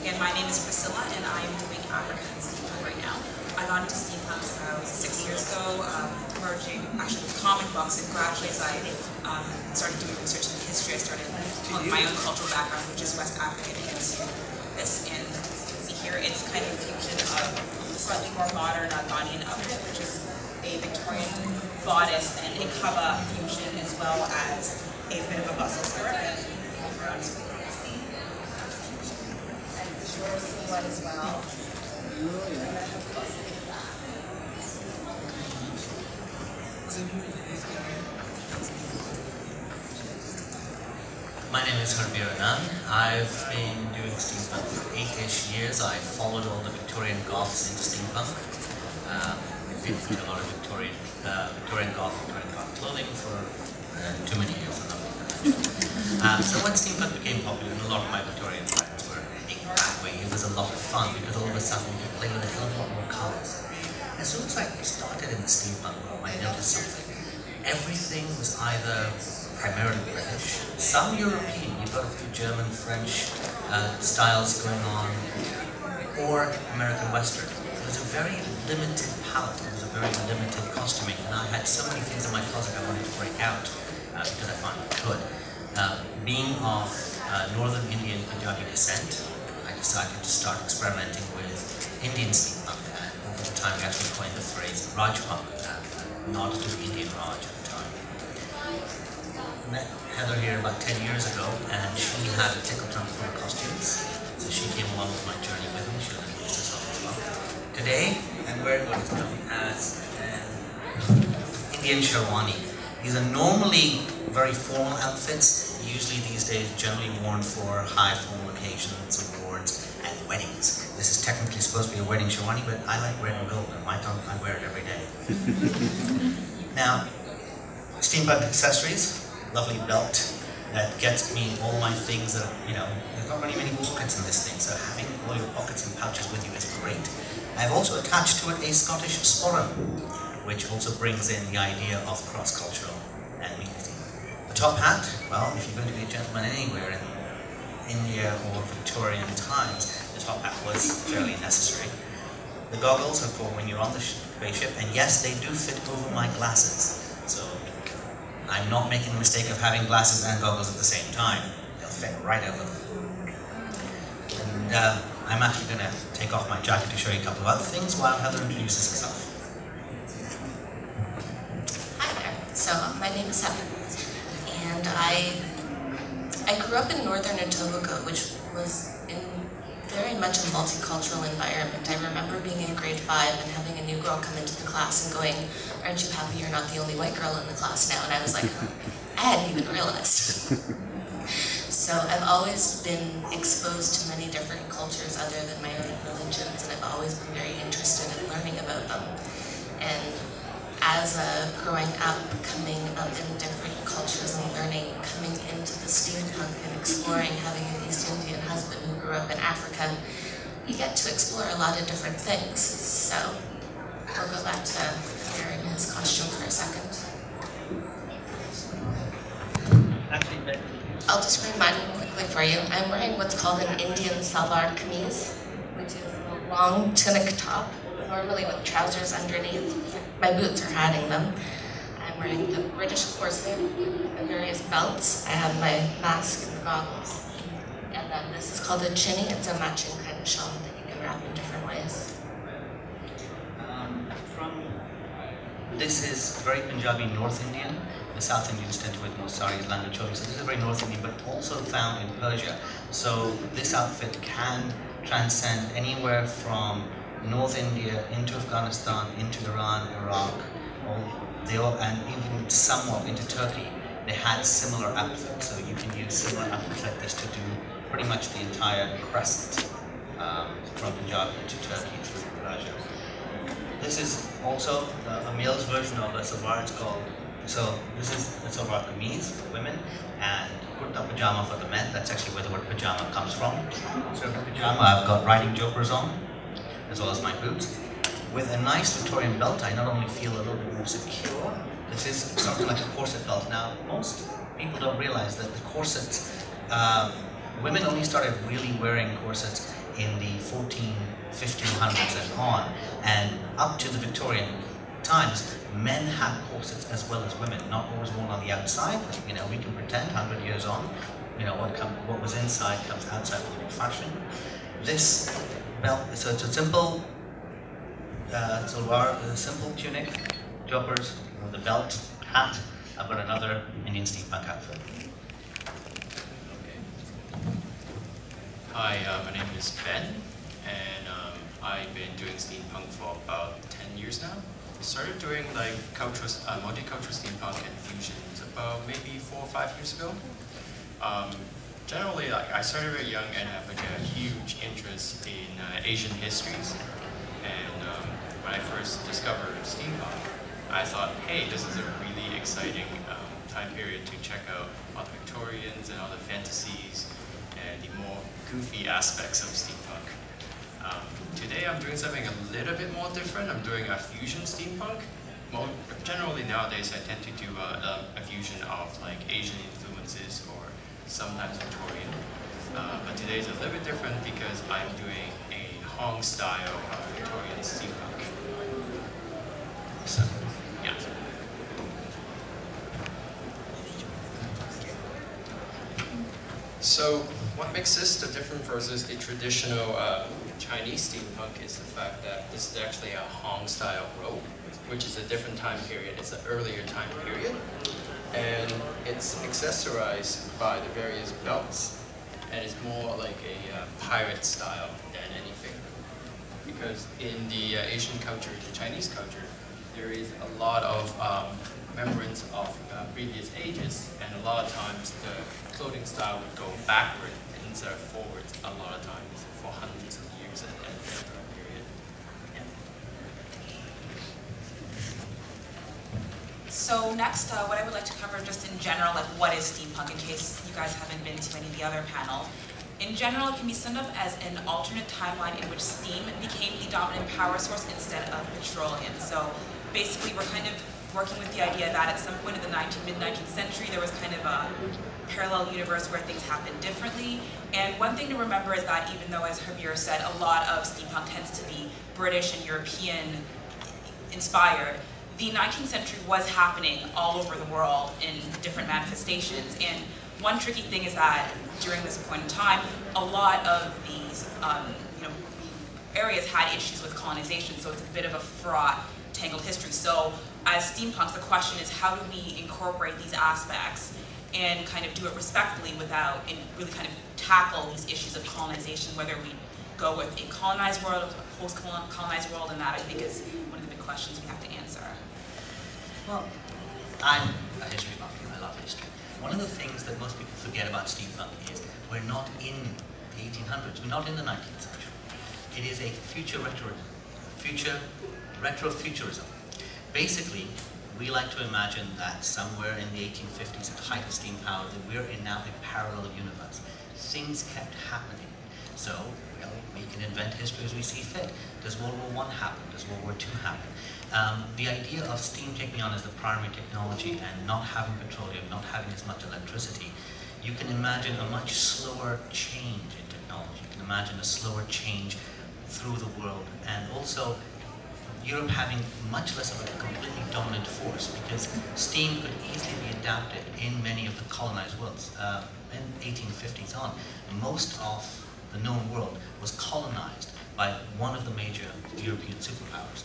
Again, my name is Priscilla, and I'm doing African steampunk right now. I got into steampunk 6 years ago, merging actually with comic books, and gradually as I started doing research in history, I started pulling my own cultural background, which is West African, into this. And as you can see here, it's kind of a fusion of a slightly more modern Ghanaian outfit, which is a Victorian bodice and a kaba fusion, as well as a bit of a bustle skirt. One as well. My name is Harbir, Anand. I've been doing steampunk for 8-ish years. I followed all the Victorian goths into steampunk. I've been into a lot of Victorian goth clothing for too many years. So when steampunk became popular, and a lot of my Victorian friends were heading that way, it was a lot of fun because all of a sudden you could play with a hell of a lot more colours. As soon as I started in the steampunk world, I noticed something. Everything was either primarily British, some European, you've got a few German, French styles going on, or American Western. It was a very limited palette, it was a very limited costuming, and I had so many things in my closet I wanted to break out because I finally could. Being of Northern Indian Punjabi descent, I decided to start experimenting with Indian steampunk, and over the time we actually coined the phrase Rajpunk, nod to Indian Raj at the time. I met Heather here about 10 years ago, and she had a tickle trunk full of costumes, so she came along with my journey with me. She'll introduce herself as well. Today, I'm wearing what is known as an Indian Sherwani. These are normally very formal outfits, usually these days generally worn for high formal occasions, awards, and weddings. This is technically supposed to be a wedding Sherwani, but I like red and gold, and I wear it every day. Now, steampunk accessories. Lovely belt that gets me all my things that, there's not really many pockets in this thing, so having all your pockets and pouches with you is great. I've also attached to it a Scottish sporran, which also brings in the idea of cross-cultural and mixing. The top hat, well, if you're going to be a gentleman anywhere in India or Victorian times, the top hat was fairly necessary. The goggles are for when you're on the spaceship, and yes, they do fit over my glasses. So I'm not making the mistake of having glasses and goggles at the same time. They'll fit right over them. And I'm actually going to take off my jacket to show you a couple of other things while Heather introduces herself. Hi there. So my name is Heather, and I grew up in northern Etobicoke, which was in very much a multicultural environment. I remember being in grade 5 and having a new girl come into the class and going, "Aren't you happy you're not the only white girl in the class now?" And I was like, I hadn't even realized. So I've always been exposed to many different cultures other than my own religions, and I've always been very interested in learning about them. And as growing up, coming up in different cultures and learning, coming into the steampunk and exploring, having an East Indian husband who grew up in Africa, you get to explore a lot of different things. So we'll go back to wearing his costume for a second. I'll describe mine quickly for you. I'm wearing what's called an Indian salwar kameez, which is a long tunic top, normally with trousers underneath. My boots are hiding them. I'm wearing the British corset with the various belts. I have my mask and goggles. And then this is called a chinny. It's a matching kind of shawl that you can wrap in different ways. This is very Punjabi North Indian. The South Indians tend to wear more saris, langa cholis. So this is very North Indian, but also found in Persia. So this outfit can transcend anywhere from North India into Afghanistan, into Iran, Iraq, and even somewhat into Turkey. They had similar outfits, so you can use similar outfits like this to do pretty much the entire crescent from Punjab to Turkey through Raja. This is also a male's version of a salwar. It's called, so this is the salwar kameez for women and kurta pajama for the men. That's actually where the word pajama comes from. So the pajama, I've got riding jokers on, as well as my boots. With a nice Victorian belt, I not only feel a little bit more secure. This is something like a corset belt. Now, most people don't realize that the corsets, women only started really wearing corsets in the 1500s and on, and up to the Victorian times, men had corsets as well as women, not always worn on the outside. You know, we can pretend 100 years on, you know, what was inside comes outside for the fashion. This belt, so it's a simple simple tunic, joggers, the belt, hat. I've got another Indian steampunk outfit. Okay. Hi, my name is Ben, and I've been doing steampunk for about 10 years now. Started doing like multicultural steampunk and fusions about maybe 4 or 5 years ago. Generally, like I started very young and have like a huge interest in Asian histories. And when I first discovered steampunk, I thought, hey, this is a really exciting time period to check out all the Victorians and all the fantasies and the more goofy aspects of steampunk. Today I'm doing something a little bit more different. I'm doing a fusion steampunk. Generally nowadays I tend to do a fusion of like Asian influences or sometimes Victorian. But today is a little bit different because I'm doing a Hong style Victorian steampunk. So, yeah. So what makes this different versus the traditional Chinese steampunk is the fact that this is actually a Hong style robe, which is a different time period. It's an earlier time period. And it's accessorized by the various belts. And it's more like a pirate style than anything. Because in the Asian culture, the Chinese culture, there is a lot of remembrance of previous ages, and a lot of times the clothing style would go backward instead of forward a lot of times for hundreds of years at that period. Yeah. So next, what I would like to cover just in general, like what is steampunk, in case you guys haven't been to any of the other panels. In general, it can be summed up as an alternate timeline in which steam became the dominant power source instead of petroleum. So basically, we're kind of working with the idea that at some point in the mid-19th century, there was kind of a parallel universe where things happened differently. And one thing to remember is that even though, as Harbir said, a lot of steampunk tends to be British and European inspired, the 19th century was happening all over the world in different manifestations. And one tricky thing is that during this point in time, a lot of these areas had issues with colonization, so it's a bit of a fraught, tangled history. So as steampunks, the question is, how do we incorporate these aspects and kind of do it respectfully without, and really kind of tackle these issues of colonization, whether we go with a colonized world, a post-colonized world, and that I think is one of the big questions we have to answer. Well, I'm a history buff. I love history. One of the things that most people forget about steampunk is we're not in the 1800s. We're not in the 19th century. It is a retrofuturism. Basically, we like to imagine that somewhere in the 1850s, at the height of steam power, that we're in now a parallel universe. Things kept happening. So, we can invent history as we see fit. Does World War I happen? Does World War II happen? The idea of steam taking on as the primary technology and not having petroleum, not having as much electricity, you can imagine a much slower change in technology. You can imagine a slower change through the world, and also Europe having much less of a completely dominant force, because steam could easily be adapted in many of the colonized worlds. In 1850s on, most of the known world was colonized by one of the major European superpowers.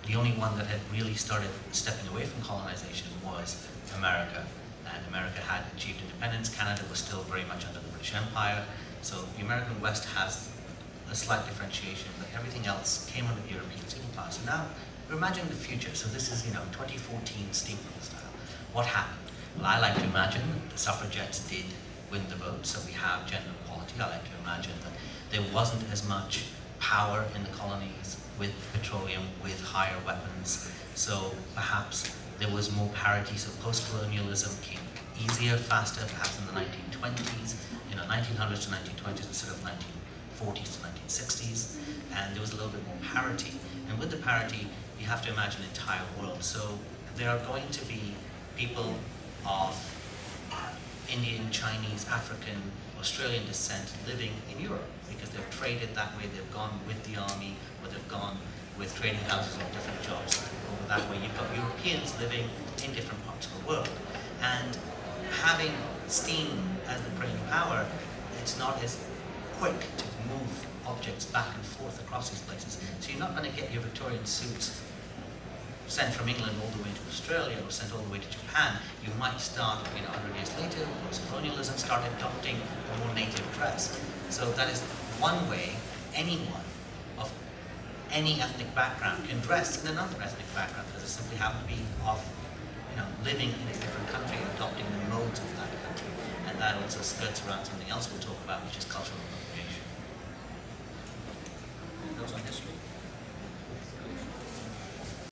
The only one that had really started stepping away from colonization was America, and America had achieved independence. Canada was still very much under the British Empire, so the American West has a slight differentiation, but everything else came under the European superpower. So now we're imagining the future. So this is, 2014 steampunk style. What happened? Well, I like to imagine the suffragettes did win the vote, so we have gender equality. I like to imagine that there wasn't as much power in the colonies with petroleum, with higher weapons. So perhaps there was more parity. So post-colonialism came easier, faster, perhaps in the 1920s, 1900s to 1920s instead of 1940s to 1960s, and there was a little bit more parity. And with the parity, you have to imagine the entire world. So there are going to be people of Indian, Chinese, African, Australian descent living in Europe, because traded that way, they've gone with the army, or they've gone with trading houses or different jobs over that way. You've got Europeans living in different parts of the world. And having steam as the brain power, it's not as quick to move objects back and forth across these places. So you're not going to get your Victorian suits sent from England all the way to Australia or sent all the way to Japan. You might start, 100 years later, post-colonialism, start adopting a more native dress. So that is one way anyone of any ethnic background can dress in another ethnic background, because it simply happen to be of, living in a different country, adopting the modes of that country. And that also skirts around something else we'll talk about, which is cultural appropriation. Those on history.